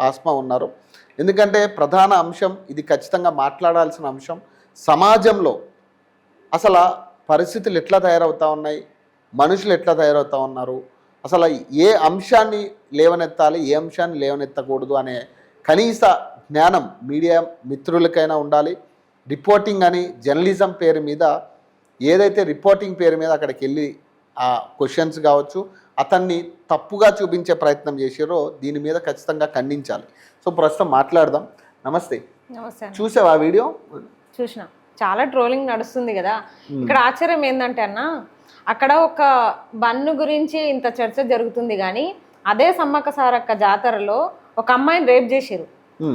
ఆస్మా ఉన్నారు. ఎందుకంటే ప్రధాన అంశం ఇది, ఖచ్చితంగా మాట్లాడాల్సిన అంశం. సమాజంలో అసలు పరిస్థితులు ఎట్లా తయారవుతూ ఉన్నాయి, మనుషులు ఎట్లా తయారవుతూ ఉన్నారు, అసలు ఏ అంశాన్ని లేవనెత్తాలి, ఏ అంశాన్ని లేవనెత్తకూడదు అనే కనీస జ్ఞానం మీడియా మిత్రులకైనా ఉండాలి. రిపోర్టింగ్ అని జర్నలిజం పేరు మీద, ఏదైతే రిపోర్టింగ్ పేరు మీద అక్కడికి వెళ్ళి ఆ క్వశ్చన్స్ కావచ్చు అతన్ని తప్పుగా చూపించే ప్రయత్నం చేసారో దీని మీద ఖచ్చితంగా ఖండించాలి. సో ప్రస్తుతం మాట్లాడదాం. నమస్తే. నమస్తే. చూసావా వీడియో? చూసిన. చాలా ట్రోలింగ్ నడుస్తుంది కదా. ఇక్కడ ఆశ్చర్యం ఏంటంటే అన్న, అక్కడ ఒక బన్ను గురించి ఇంత చర్చ జరుగుతుంది కానీ అదే సమ్మక్క సారక్క జాతరలో ఒక అమ్మాయిని రేప్ చేసిరు.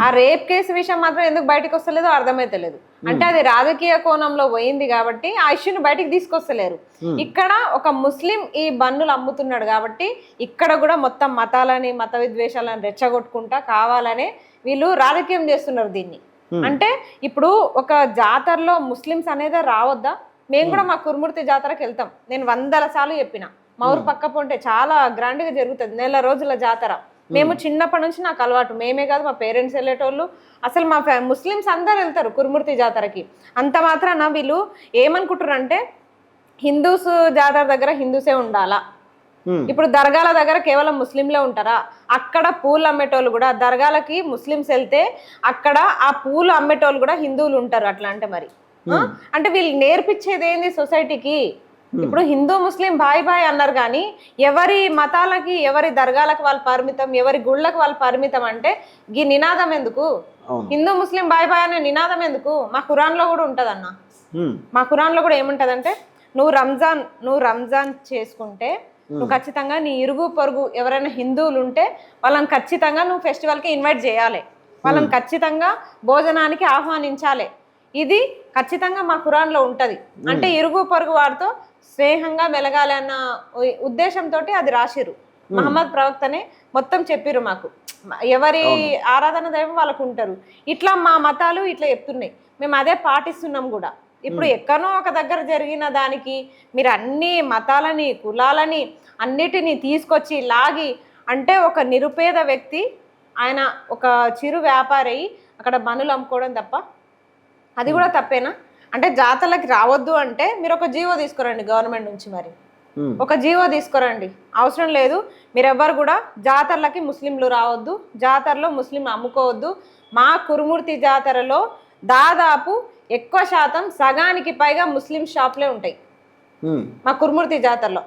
ఆ రేప్ కేసు విషయం మాత్రం ఎందుకు బయటకు వస్తలేదో అర్థమైతలేదు. అంటే అది రాజకీయ కోణంలో పోయింది కాబట్టి ఆ ఇష్యూని బయటికి తీసుకొస్తలేరు. ఇక్కడ ఒక ముస్లిం ఈ బన్నులు అమ్ముతున్నాడు కాబట్టి ఇక్కడ కూడా మొత్తం మతాలని మత విద్వేషాలను రెచ్చగొట్టుకుంటా కావాలనే వీళ్ళు రాజకీయం చేస్తున్నారు దీన్ని. అంటే ఇప్పుడు ఒక జాతరలో ముస్లిమ్స్ అనేది రావద్దా? మేము కూడా మా కురుమూర్తి జాతరకి వెళ్తాం. నేను 100 సార్లు చెప్పిన. మా ఊరు పక్క పొంటే చాలా గ్రాండ్గా జరుగుతుంది, 1 నెల రోజుల జాతర. మేము చిన్నప్పటి నుంచి నాకు అలవాటు. మేమే కాదు, మా పేరెంట్స్ వెళ్ళేటోళ్ళు, అసలు మా ముస్లిమ్స్ అందరు వెళ్తారు కురుమూర్తి జాతరకి. అంత మాత్రాన వీళ్ళు ఏమనుకుంటారు అంటే హిందూస్ జాతర దగ్గర హిందూసే ఉండాలా, ఇప్పుడు దర్గాల దగ్గర కేవలం ముస్లింలే ఉంటారా? అక్కడ పూలు అమ్మేటోళ్ళు కూడా, దర్గాలకి ముస్లిమ్స్ వెళ్తే అక్కడ ఆ పూలు అమ్మేటోళ్ళు కూడా హిందువులు ఉంటారు. అట్లా అంటే మరి అంటే వీళ్ళు నేర్పించేది ఏంది సొసైటీకి? ఇప్పుడు హిందూ ముస్లిం బాయ్ బాయ్ అన్నారు కానీ ఎవరి మతాలకి ఎవరి దర్గాలకు వాళ్ళు పరిమితం, ఎవరి గుళ్ళకు వాళ్ళు పరిమితం అంటే ఈ నినాదం ఎందుకు? హిందూ ముస్లిం బాయ్ బాయ్ అనే నినాదం ఎందుకు? మా ఖురాన్లో కూడా ఉంటుంది అన్న. మా ఖురాన్లో కూడా ఏముంటదంటే నువ్వు రంజాన్ చేసుకుంటే నువ్వు ఖచ్చితంగా నీ ఇరుగు పొరుగు ఎవరైనా హిందువులు ఉంటే వాళ్ళని ఖచ్చితంగా నువ్వు ఫెస్టివల్కి ఇన్వైట్ చేయాలి, వాళ్ళని ఖచ్చితంగా భోజనానికి ఆహ్వానించాలి. ఇది ఖచ్చితంగా మా ఖురాన్లో ఉంటుంది. అంటే ఇరుగు పొరుగు వారితో స్నేహంగా మెలగాలి అన్న ఉద్దేశంతో అది రాసిరు. మహమ్మద్ ప్రవక్తనే మొత్తం చెప్పిరు మాకు. ఎవరి ఆరాధన దైవం వాళ్ళకు ఉంటారు. ఇట్లా మా మతాలు ఇట్లా చెప్తున్నాయి, మేము అదే పాటిస్తున్నాం కూడా. ఇప్పుడు ఎక్కడో ఒక దగ్గర జరిగిన దానికి మీరు అన్ని మతాలని కులాలని అన్నిటినీ తీసుకొచ్చి లాగి, అంటే ఒక నిరుపేద వ్యక్తి ఆయన ఒక చిరు వ్యాపారి అక్కడ బనులు అమ్ముకోవడం తప్ప అది కూడా తప్పేనా? అంటే జాతరలకి రావద్దు అంటే మీరు ఒక జీవో తీసుకురండి గవర్నమెంట్ నుంచి, మరి ఒక జీవో తీసుకురండి. అవసరం లేదు మీరు ఎవ్వరు కూడా జాతరలకి ముస్లింలు రావద్దు, జాతరలో ముస్లింలు అమ్ముకోవద్దు. మా కురుమూర్తి జాతరలో దాదాపు ఎక్కువ శాతం సగానికి పైగా ముస్లిం షాప్లే ఉంటాయి మా కురుమూర్తి జాతరలో.